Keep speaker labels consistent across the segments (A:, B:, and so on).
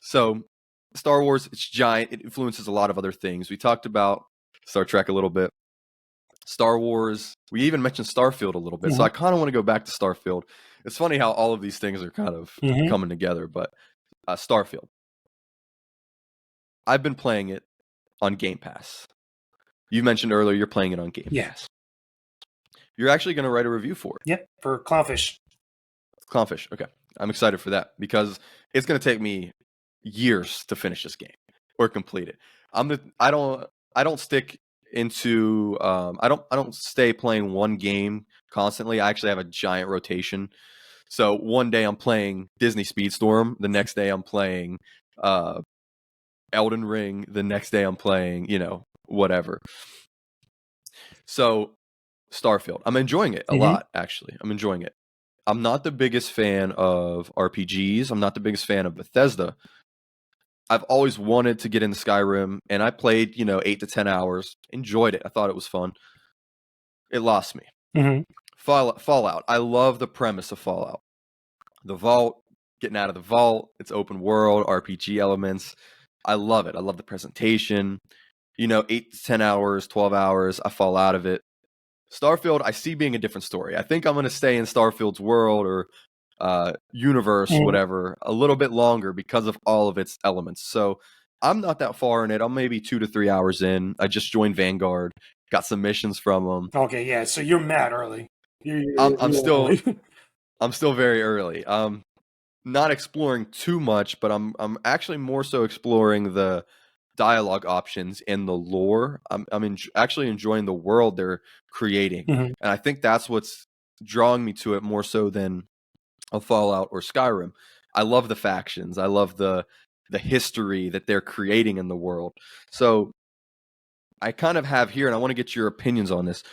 A: So Star Wars, it's giant. It influences a lot of other things. We talked about Star Trek a little bit. Star Wars, we even mentioned Starfield a little bit. So I kind of want to go back to Starfield. It's funny how all of these things are kind of coming together, but Starfield. I've been playing it on Game Pass. You mentioned earlier you're playing it on Game Pass. You're actually going to write a review for it.
B: Yep, for Clownfish.
A: Clownfish, okay. I'm excited for that because it's going to take me years to finish this game or complete it. I don't stick into I don't stay playing one game constantly. I actually have a giant rotation. So one day I'm playing Disney Speedstorm, the next day I'm playing Elden Ring, the next day I'm playing, whatever. So Starfield, I'm enjoying it a lot, actually. I'm enjoying it. I'm not the biggest fan of RPGs. I'm not the biggest fan of Bethesda. I've always wanted to get into Skyrim, and I played, 8 to 10 hours. Enjoyed it. I thought it was fun. It lost me. Fallout. I love the premise of Fallout. The vault, getting out of the vault. It's open world, RPG elements. I love it. I love the presentation. 8 to 10 hours, 12 hours. I fall out of it. Starfield, I see being a different story. I think I'm going to stay in Starfield's world or universe, whatever, a little bit longer because of all of its elements. So I'm not that far in it. I'm maybe 2 to 3 hours in. I just joined Vanguard, got some missions from them.
B: Okay, yeah. So you're mad early.
A: I'm still very early. Not exploring too much, but I'm actually more so exploring the dialogue options and the lore. I'm actually enjoying the world they're creating, and I think that's what's drawing me to it more so than a Fallout or Skyrim. I love the factions. I love the history that they're creating in the world. So I kind of have here, and I want to get your opinions on this.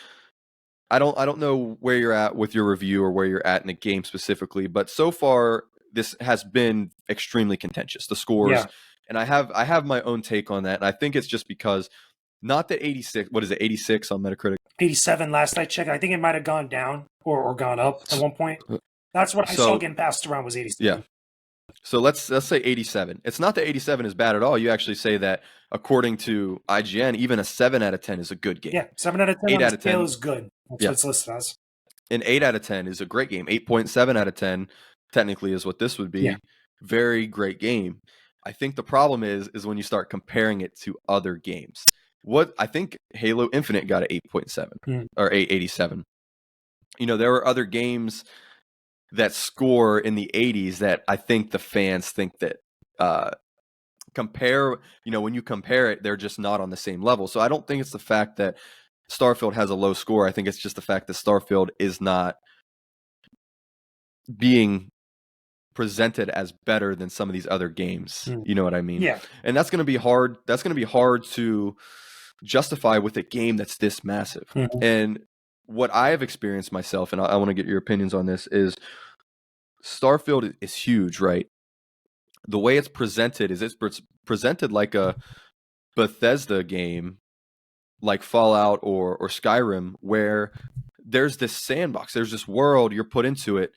A: I don't know where you're at with your review or where you're at in the game specifically, but so far this has been extremely contentious. The scores, and I have my own take on that, and I think it's just because not that 86. What is it? 86 on Metacritic.
B: 87 last I checked. I think it might have gone down or gone up at one point. That's what I saw getting passed around was 87.
A: Yeah. So let's say 87. It's not that 87 is bad at all. You actually say that according to IGN, even a 7 out of 10 is a good game.
B: Yeah, 7 out of 10
A: 8
B: on
A: out
B: the
A: of 10
B: scale is good. That's what it's listed as.
A: An 8 out of 10 is a great game. 8.7 out of 10 technically is what this would be.
B: Yeah.
A: Very great game. I think the problem is when you start comparing it to other games. What I think Halo Infinite got an 8.7 or 887. There were other games that score in the 80s that I think the fans think that compare, when you compare it, they're just not on the same level. So I don't think it's the fact that Starfield has a low score. I think it's just the fact that Starfield is not being presented as better than some of these other games. You know what I mean?
B: Yeah.
A: And that's going to be hard. That's going to be hard to justify with a game that's this massive. And what I have experienced myself, and I want to get your opinions on this, is Starfield is huge, right? The way it's presented is it's presented like a Bethesda game, like Fallout or Skyrim, where there's this sandbox, there's this world, you're put into it,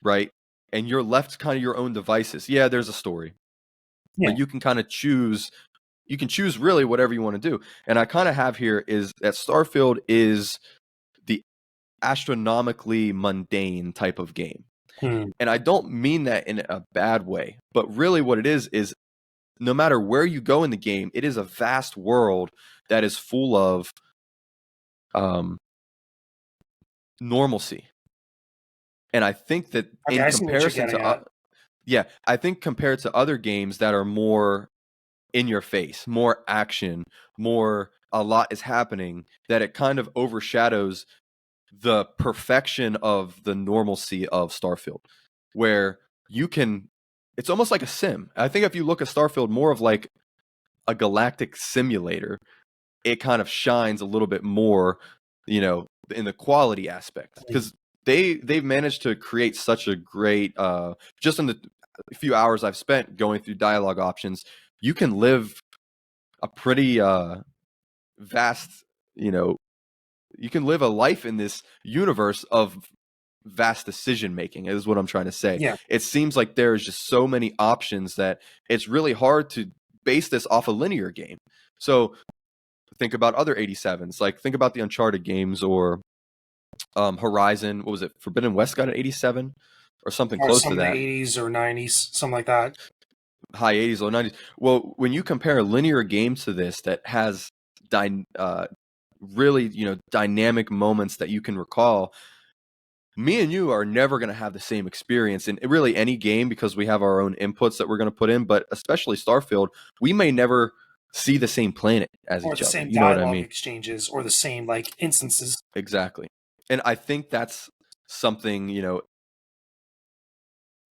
A: right? And you're left kind of your own devices. Yeah, there's a story, but you can kind of choose. You can choose really whatever you want to do. And I kind of have here is that Starfield is the astronomically mundane type of game. And I don't mean that in a bad way, but really what it is no matter where you go in the game, it is a vast world that is full of normalcy. And I think that in comparison to I think compared to other games that are more in your face, more action, more a lot is happening, that it kind of overshadows the perfection of the normalcy of Starfield, where it's almost like a sim. I think if you look at Starfield more of like a galactic simulator, it kind of shines a little bit more, in the quality aspect, because they've managed to create such a great, just in the few hours I've spent going through dialogue options, you can live a pretty vast, you can live a life in this universe of vast decision making, is what I'm trying to say.
B: Yeah.
A: It seems like there's just so many options that it's really hard to base this off a linear game. So think about other 87s, like think about the Uncharted games, or Horizon. What was it? Forbidden West got an 87 or something
B: Or
A: close
B: some
A: to
B: in the
A: that.
B: 80s or 90s, something like that.
A: High 80s, low 90s. Well, when you compare a linear game to this that has really, dynamic moments that you can recall, me and you are never going to have the same experience in really any game, because we have our own inputs that we're going to put in. But especially Starfield, we may never see the same planet as
B: Or
A: each
B: the
A: other.
B: same
A: You know what I
B: dialogue
A: mean?
B: exchanges, or the same like instances.
A: Exactly. And I think that's something,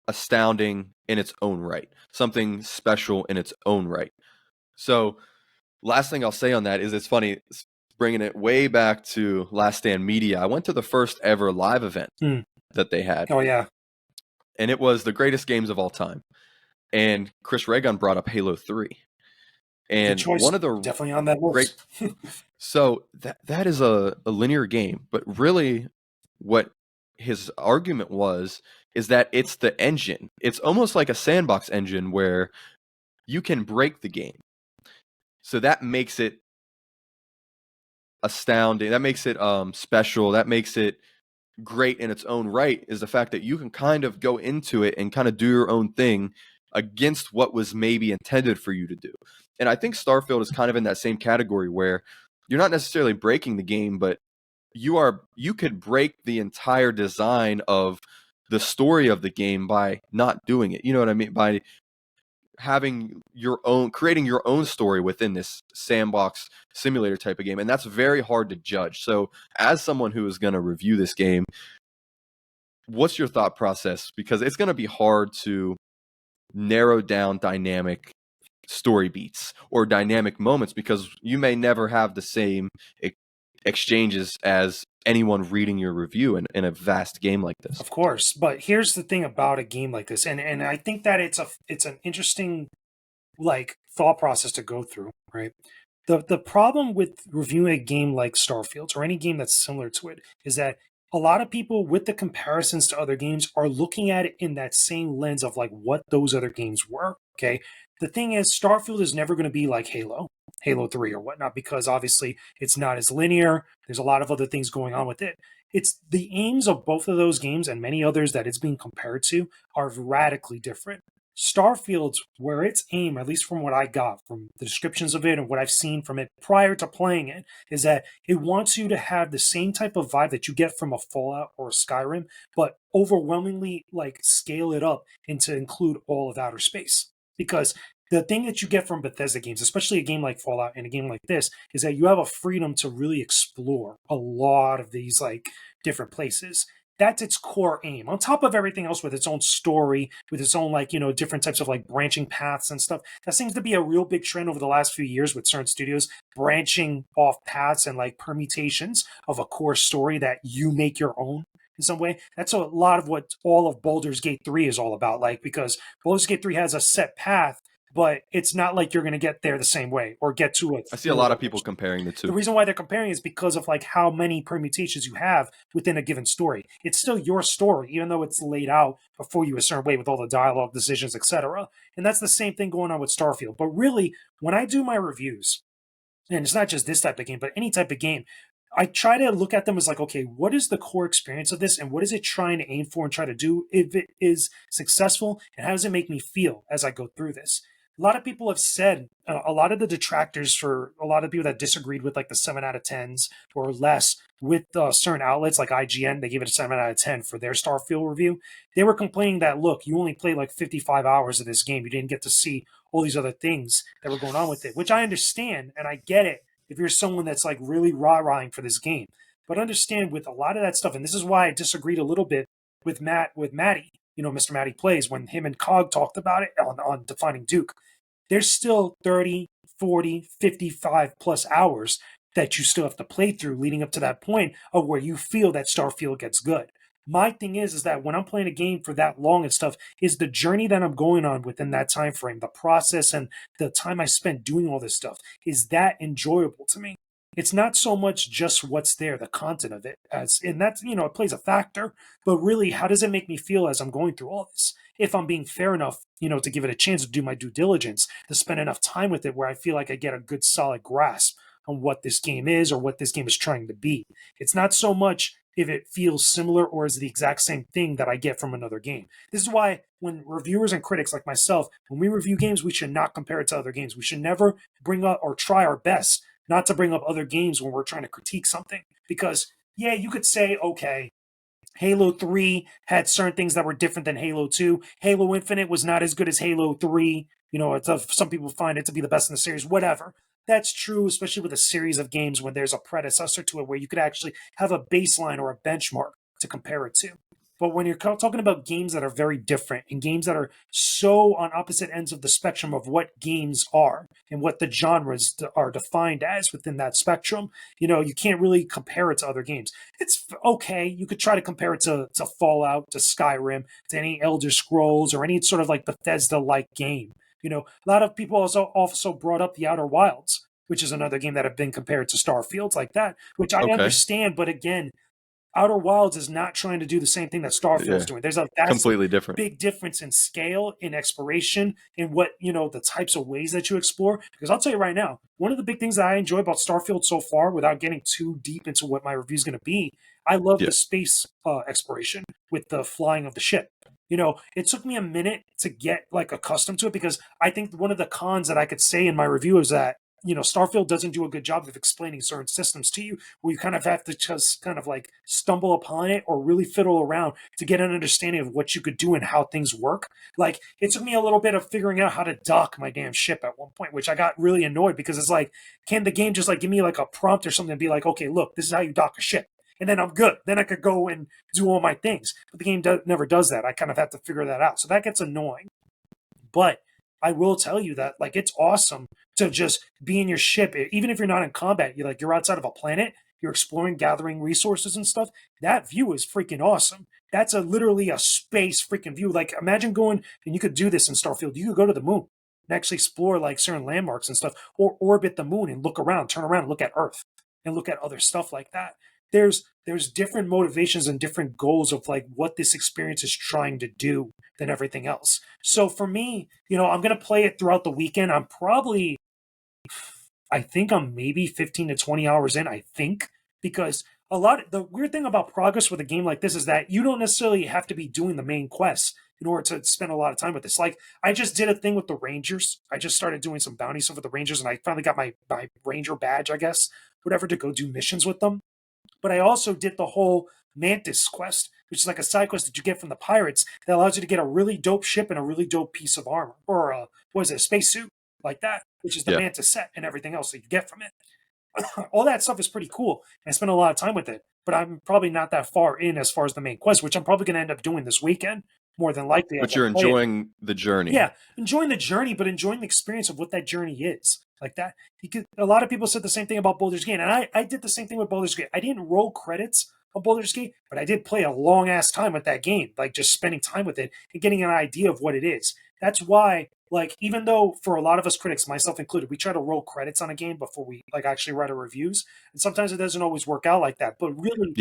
A: astounding in its own right, something special in its own right. So last thing I'll say on that is, it's funny, bringing it way back to Last Stand Media. I went to the first ever live event that they had.
B: Oh, yeah.
A: And it was the greatest games of all time. And Chris Reagan brought up Halo 3. And
B: Good choice.
A: one of the
B: Definitely on that
A: great...
B: list.
A: So that is a linear game. But really, what his argument was is that it's the engine. It's almost like a sandbox engine where you can break the game. So that makes it astounding. That makes it special. That makes it great in its own right, is the fact that you can kind of go into it and kind of do your own thing against what was maybe intended for you to do. And I think Starfield is kind of in that same category, where you're not necessarily breaking the game, but you could break the entire design of the story of the game by not doing it. You know what I mean? By creating your own story within this sandbox simulator type of game. And that's very hard to judge. So as someone who is going to review this game, what's your thought process? Because it's going to be hard to narrow down dynamic story beats or dynamic moments, because you may never have the same exchanges as anyone reading your review in a vast game like this.
B: Of course, but here's the thing about a game like this, and I think that it's an interesting like thought process to go through, right? The problem with reviewing a game like Starfield, or any game that's similar to it, is that a lot of people, with the comparisons to other games, are looking at it in that same lens of like what those other games were. Okay. The thing is, Starfield is never going to be like Halo 3 or whatnot, because obviously it's not as linear. There's a lot of other things going on with it. It's the aims of both of those games and many others that it's being compared to are radically different. Starfield's, where its aim, at least from what I got from the descriptions of it and what I've seen from it prior to playing it, is that it wants you to have the same type of vibe that you get from a Fallout or a Skyrim, but overwhelmingly like scale it up and to include all of outer space. Because the thing that you get from Bethesda games, especially a game like Fallout and a game like this, is that you have a freedom to really explore a lot of these like different places. That's its core aim. On top of everything else, with its own story, with its own like, different types of like branching paths and stuff. That seems to be a real big trend over the last few years with certain studios branching off paths and like permutations of a core story that you make your own in some way. That's a lot of what all of Baldur's Gate 3 is all about. Like, because Baldur's Gate 3 has a set path, but it's not like you're going to get there the same way or get to it.
A: I see a lot of people comparing the two.
B: The reason why they're comparing is because of like how many permutations you have within a given story. It's still your story, even though it's laid out before you a certain way with all the dialogue, decisions, etc. And that's the same thing going on with Starfield. But really, when I do my reviews, and it's not just this type of game, but any type of game, I try to look at them as like, okay, what is the core experience of this, and what is it trying to aim for and try to do? If it is successful, and how does it make me feel as I go through this? A lot of people have said, a lot of the detractors, for a lot of people that disagreed with like the 7 out of 10s or less with certain outlets like IGN, they gave it a 7 out of 10 for their Starfield review. They were complaining that, look, you only played like 55 hours of this game. You didn't get to see all these other things that were going on with it, which I understand and I get it if you're someone that's like really rah-rahing for this game. But understand, with a lot of that stuff, and this is why I disagreed a little bit with Matty, Mr. Matty Plays, when him and Cog talked about it on Defining Duke. There's still 30, 40, 55 plus hours that you still have to play through leading up to that point of where you feel that Starfield gets good. My thing is that when I'm playing a game for that long and stuff, is the journey that I'm going on within that time frame, the process and the time I spent doing all this stuff, is that enjoyable to me? It's not so much just what's there, the content of it, and that's, it plays a factor, but really, how does it make me feel as I'm going through all this? If I'm being fair enough, to give it a chance to do my due diligence, to spend enough time with it where I feel like I get a good solid grasp on what this game is or what this game is trying to be. It's not so much if it feels similar or is the exact same thing that I get from another game. This is why when reviewers and critics like myself, when we review games, we should not compare it to other games. We should never bring up or try our best not to bring up other games when we're trying to critique something. Because, yeah, you could say, okay, Halo 3 had certain things that were different than Halo 2. Halo Infinite was not as good as Halo 3. Some people find it to be the best in the series, whatever. That's true, especially with a series of games when there's a predecessor to it where you could actually have a baseline or a benchmark to compare it to. But when you're talking about games that are very different and games that are so on opposite ends of the spectrum of what games are and what the genres are defined as within that spectrum, you can't really compare it to other games. It's okay. You could try to compare it to Fallout, to Skyrim, to any Elder Scrolls or any sort of like Bethesda-like game. A lot of people also brought up the Outer Wilds, which is another game that have been compared to Starfield like that, which I understand. But again, Outer Wilds is not trying to do the same thing that Starfield's doing. There's a
A: completely different,
B: big difference in scale, in exploration, in what, the types of ways that you explore. Because I'll tell you right now, one of the big things that I enjoy about Starfield so far, without getting too deep into what my review is going to be, I love the space exploration with the flying of the ship. It took me a minute to get accustomed to it because I think one of the cons that I could say in my review is that Starfield doesn't do a good job of explaining certain systems to you, where you kind of have to just kind of stumble upon it or really fiddle around to get an understanding of what you could do and how things work. It took me a little bit of figuring out how to dock my damn ship at one point, which I got really annoyed because it's can the game just give me a prompt or something and be okay, look, this is how you dock a ship. And then I'm good. Then I could go and do all my things. But the game never does that. I kind of have to figure that out. So that gets annoying. But I will tell you that it's awesome to just be in your ship, even if you're not in combat. You're outside of a planet, you're exploring, gathering resources and stuff. That view is freaking awesome. That's literally a space freaking view. Imagine going, and you could do this in Starfield. You could go to the moon and actually explore certain landmarks and stuff, or orbit the moon and look around, turn around and look at Earth and look at other stuff like that. There's different motivations and different goals of what this experience is trying to do than everything else. So for me, I'm going to play it throughout the weekend. I think I'm maybe 15 to 20 hours in, I think, because the weird thing about progress with a game like this is that you don't necessarily have to be doing the main quests in order to spend a lot of time with this. I just did a thing with the Rangers. I just started doing some bounty stuff with the Rangers, and I finally got my Ranger badge, I guess, whatever, to go do missions with them. But I also did the whole Mantis quest, which is a side quest that you get from the pirates that allows you to get a really dope ship and a really dope piece of armor, or a spacesuit like that, which is the Mantis set and everything else that you get from it. All that stuff is pretty cool. I spent a lot of time with it, but I'm probably not that far in as far as the main quest, which I'm probably going to end up doing this weekend, more than likely.
A: But you're enjoying the journey.
B: Yeah, enjoying the journey, but enjoying the experience of what that journey is. That. A lot of people said the same thing about Baldur's Gate, and I did the same thing with Baldur's Gate. I didn't roll credits on Baldur's Gate, but I did play a long-ass time with that game, just spending time with it and getting an idea of what it is. That's why, even though for a lot of us critics, myself included, we try to roll credits on a game before we, actually write our reviews, and sometimes it doesn't always work out like that. But really,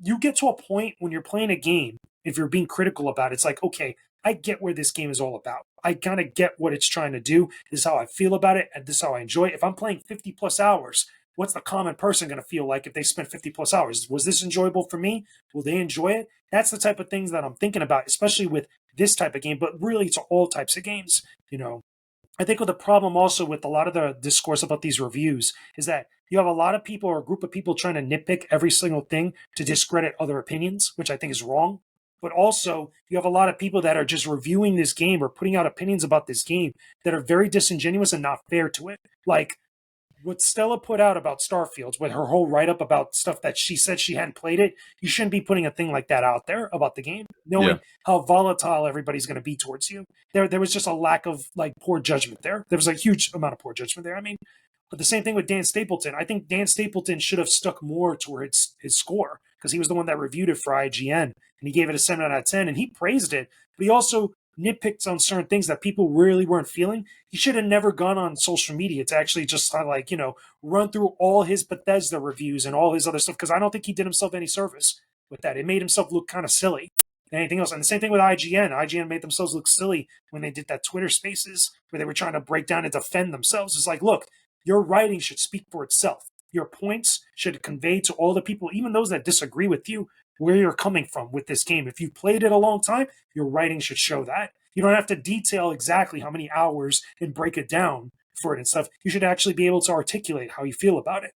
B: you get to a point when you're playing a game, if you're being critical about it, it's okay, I get where this game is all about. I kind of get what it's trying to do. This is how I feel about it, and this is how I enjoy it. If I'm playing 50 plus hours, what's the common person going to feel like if they spent 50 plus hours? Was this enjoyable for me? Will they enjoy it? That's the type of things that I'm thinking about, especially with this type of game, but really to all types of games. I think the problem also with a lot of the discourse about these reviews is that you have a lot of people or a group of people trying to nitpick every single thing to discredit other opinions, which I think is wrong. But also, you have a lot of people that are just reviewing this game or putting out opinions about this game that are very disingenuous and not fair to it. What Stella put out about Starfield, with her whole write-up about stuff that she said she hadn't played it, you shouldn't be putting a thing like that out there about the game, knowing how volatile everybody's going to be towards you. There was just a lack of poor judgment there. There was a huge amount of poor judgment there. But the same thing with Dan Stapleton. I think Dan Stapleton should have stuck more towards his score because he was the one that reviewed it for IGN, and he gave it a 7 out of 10, and he praised it. But he also nitpicked on certain things that people really weren't feeling, he should have never gone on social media to actually just like, run through all his Bethesda reviews and all his other stuff, because I don't think he did himself any service with that. It made himself look kind of silly than anything else. And the same thing with IGN. IGN made themselves look silly when they did that Twitter Spaces where they were trying to break down and defend themselves. It's like, look, your writing should speak for itself. Your points should convey to all the people, even those that disagree with you, where you're coming from with this game. If you played it a long time, your writing should show that. You don't have to detail exactly how many hours and break it down for it and stuff. You should actually be able to articulate how you feel about it.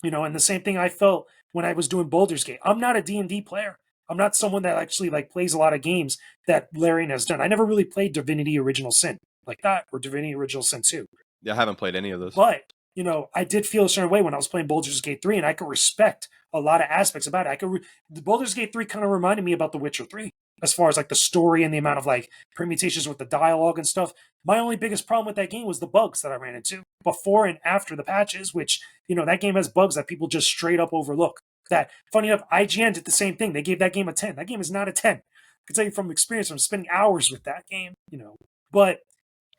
B: And the same thing I felt when I was doing Baldur's Gate. I'm not a D&D player. I'm not someone that actually plays a lot of games that Larian has done. I never really played Divinity Original Sin like that, or Divinity Original Sin 2.
A: Yeah, I haven't played any of those.
B: But, I did feel a certain way when I was playing Baldur's Gate 3, and I could respect a lot of aspects about it. The Baldur's Gate 3 kind of reminded me about The Witcher 3, as far as the story and the amount of permutations with the dialogue and stuff. My only biggest problem with that game was the bugs that I ran into before and after the patches, which, that game has bugs that people just straight up overlook. That, funny enough, IGN did the same thing. They gave that game a 10. That game is not a 10. I can tell you from experience, from spending hours with that game, But,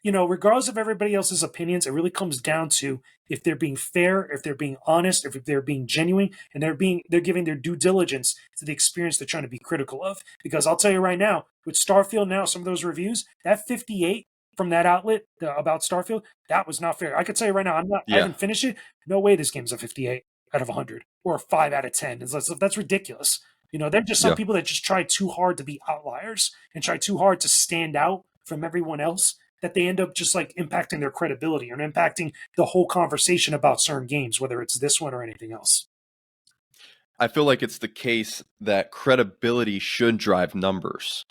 B: regardless of everybody else's opinions, it really comes down to if they're being fair, if they're being honest, if they're being genuine, and they're giving their due diligence to the experience they're trying to be critical of. Because I'll tell you right now, with Starfield now, some of those reviews, that 58 from that outlet about Starfield, that was not fair. I could tell you right now, I haven't finished it. No way this game's a 58 out of 100 or a 5 out of 10. That's ridiculous. They're just some people that just try too hard to be outliers and try too hard to stand out from everyone else, that they end up just impacting their credibility and impacting the whole conversation about certain games, whether it's this one or anything else.
A: I feel like it's the case that credibility should drive numbers.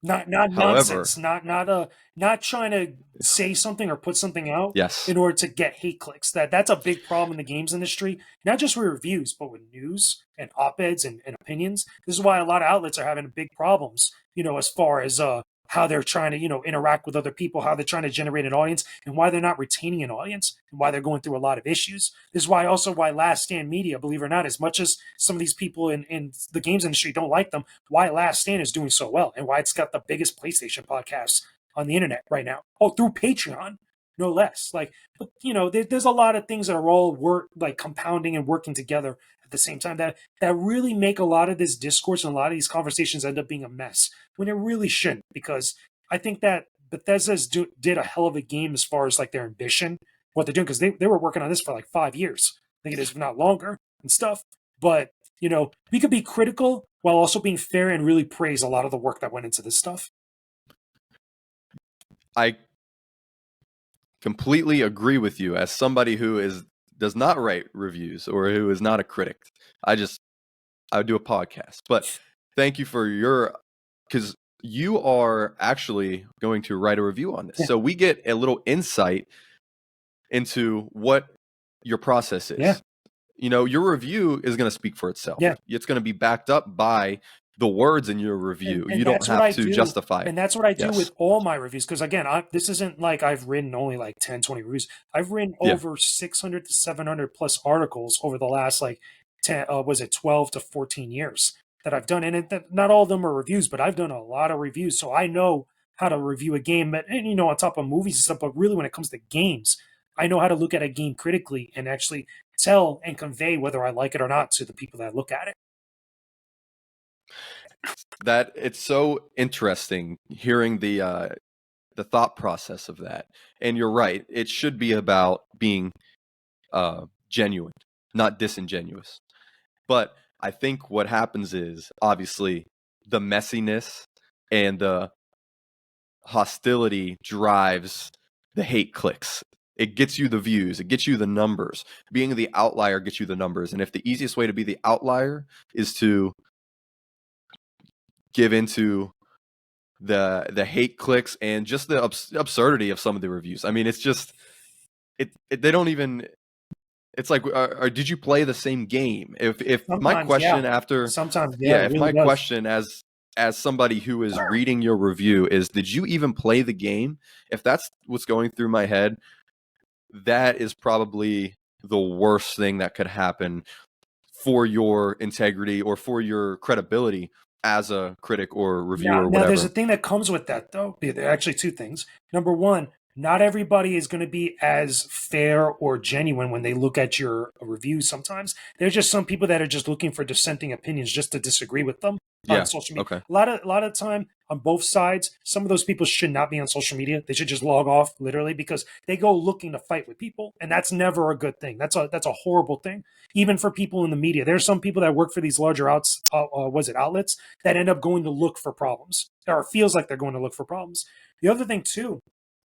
B: Not nonsense. Not trying to say something or put something out in order to get hate clicks. That's a big problem in the games industry, not just with reviews, but with news and op-eds and opinions. This is why a lot of outlets are having big problems, as far as how they're trying to, interact with other people, how they're trying to generate an audience, and why they're not retaining an audience, and why they're going through a lot of issues. This is why Last Stand Media, believe it or not, as much as some of these people in the games industry don't like them, why Last Stand is doing so well, and why it's got the biggest PlayStation podcasts on the internet right now. Oh, through Patreon, no less. There's a lot of things that are all compounding and working together at the same time that really make a lot of this discourse and a lot of these conversations end up being a mess when it really shouldn't. Because I think that Bethesda's did a hell of a game as far as their ambition, what they're doing, because they were working on this for 5 years. I think it is not longer and stuff. But we could be critical while also being fair and really praise a lot of the work that went into this stuff.
A: I completely agree with you as somebody who does not write reviews or who is not a critic. I would do a podcast. But thank you for because you are actually going to write a review on this. Yeah. So we get a little insight into what your process is.
B: Yeah.
A: Your review is going to speak for itself.
B: Yeah.
A: It's going to be backed up by the words in your review. And you don't have to justify it.
B: And that's what I do with all my reviews. Because again, this isn't I've written only 10, 20 reviews. I've written over 600 to 700 plus articles over the last 12 to 14 years that I've done. And not all of them are reviews, but I've done a lot of reviews. So I know how to review a game, and on top of movies and stuff. But really, when it comes to games, I know how to look at a game critically and actually tell and convey whether I like it or not to the people that look at it.
A: That it's so interesting hearing the thought process of that. And you're right, it should be about being genuine, not disingenuous. But I think what happens is obviously the messiness and the hostility drives the hate clicks. It gets you the views, it gets you the numbers. Being the outlier gets you the numbers. And if the easiest way to be the outlier is to give into the hate clicks and just the absurdity of some of the reviews. I mean, it's just they don't even. It's did you play the same game? If my question after
B: sometimes
A: if really my does. Question as somebody who is reading your review is, did you even play the game? If that's what's going through my head, that is probably the worst thing that could happen for your integrity or for your credibility. as a critic or reviewer or
B: Now there's
A: whatever.
B: a thing that comes with that, though. There are actually two things. Number one, not everybody is going to be as fair or genuine when they look at your reviews. Sometimes there's just some people that are just looking for dissenting opinions just to disagree with them on
A: Yeah.
B: social media.
A: Okay.
B: A lot of time on both sides, some of those people should not be on social media. They should just log off literally because they go looking to fight with people, and that's never a good thing. That's a horrible thing, even for people in the media. There's some people that work for these larger outlets that end up going to look for problems, or it feels like they're going to look for problems. The other thing too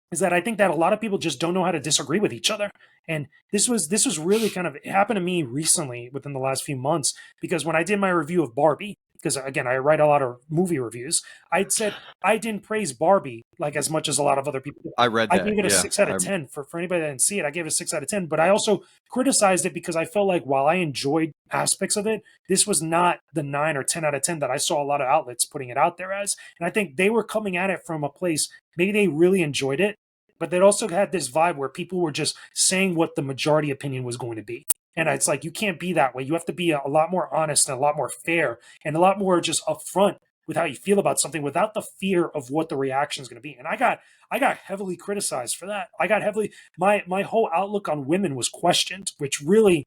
B: is that I think that a lot of people just don't know how to disagree with each other. And this was really kind of, it happened to me recently within the last few months, because when I did my review of Barbie, because again, I write a lot of movie reviews, I'd said I didn't praise Barbie like as much as a lot of other people.
A: I read
B: I
A: that.
B: gave it a
A: Yeah.
B: 6 out of 10. For anybody that didn't see it, I gave it a 6 out of 10. But I also criticized it because I felt like while I enjoyed aspects of it, this was not the 9 or 10 out of 10 that I saw a lot of outlets putting it out there as. And I think they were coming at it from a place, maybe they really enjoyed it, but they also had this vibe where people were just saying what the majority opinion was going to be. And it's like, you can't be that way. You have to be a lot more honest and a lot more fair and a lot more just upfront with how you feel about something without the fear of what the reaction is going to be. And I got heavily criticized for that. I got heavily, my whole outlook on women was questioned, which really,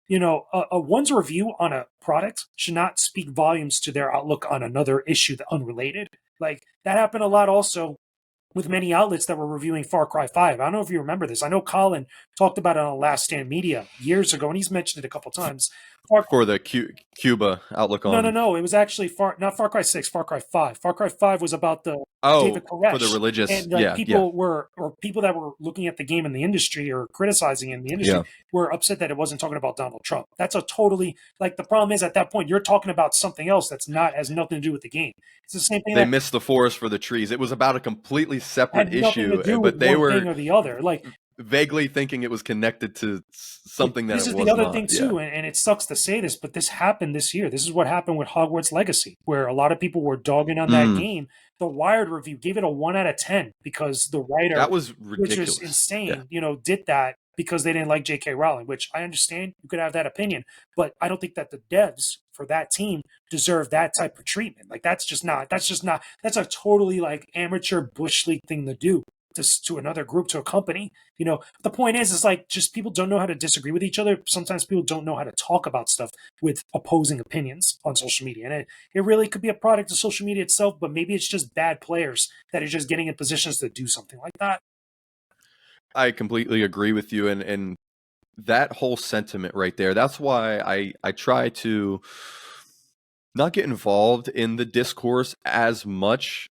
B: one's review on a product should not speak volumes to their outlook on another issue that unrelated. Like that happened a lot also with many outlets that were reviewing Far Cry 5. I don't know if you remember this. I know Colin talked about it on Last Stand Media years ago, and he's mentioned it a couple times.
A: For the Cuba outlook on.
B: No. It was actually not Far Cry 6, Far Cry 5. Far Cry 5 was about the David
A: For the
B: Koresh.
A: religious.
B: And like
A: Yeah.
B: people that were looking at the game in the industry or criticizing it in the industry were upset that it wasn't talking about Donald Trump. That's a totally, like, the problem is at that point, you're talking about something else that's has nothing to do with the game. It's the same thing.
A: They missed the forest for the trees. It was about a completely separate
B: had nothing
A: issue,
B: to do
A: but
B: with
A: they
B: one
A: were
B: thing or the other. Like,
A: vaguely thinking it was connected to something that
B: this
A: it
B: is
A: was
B: the other
A: not.
B: thing too, and it sucks to say this, but this happened this year. This is what happened with Hogwarts Legacy, where a lot of people were dogging on that game. The Wired review gave it a 1 out of 10 because the writer,
A: that was ridiculous,
B: which was insane, did that because they didn't like J.K. Rowling, which I understand. You could have that opinion, but I don't think that the devs for that team deserve that type of treatment. Like that's a totally like amateur bush league thing to do to another group, to a company. The point is like, just people don't know how to disagree with each other. Sometimes people don't know how to talk about stuff with opposing opinions on social media. And it really could be a product of social media itself, but maybe it's just bad players that are just getting in positions to do something like that.
A: I completely agree with you. And that whole sentiment right there, that's why I try to not get involved in the discourse as much,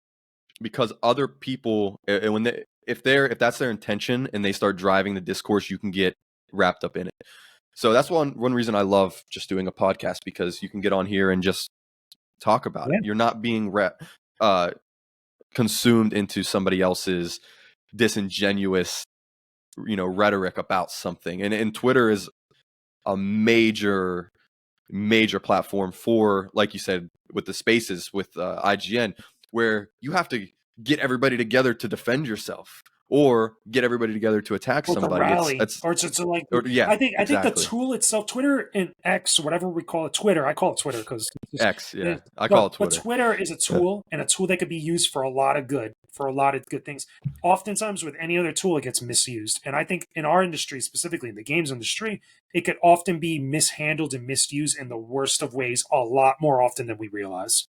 A: because other people, if that's their intention and they start driving the discourse, you can get wrapped up in it. So that's one reason I love just doing a podcast, because you can get on here and just talk about it. You're not being consumed into somebody else's disingenuous, rhetoric about something. And Twitter is a major platform for, like you said, with the spaces with IGN, where you have to get everybody together to defend yourself or get everybody together to attack somebody.
B: I think the tool itself, Twitter and X, whatever we call it, Twitter. I call it Twitter because
A: X. Yeah, I call it Twitter.
B: But Twitter is a tool, and a tool that could be used for a lot of good things. Oftentimes, with any other tool, it gets misused, and I think in our industry, specifically in the games industry, it could often be mishandled and misused in the worst of ways, a lot more often than we realize.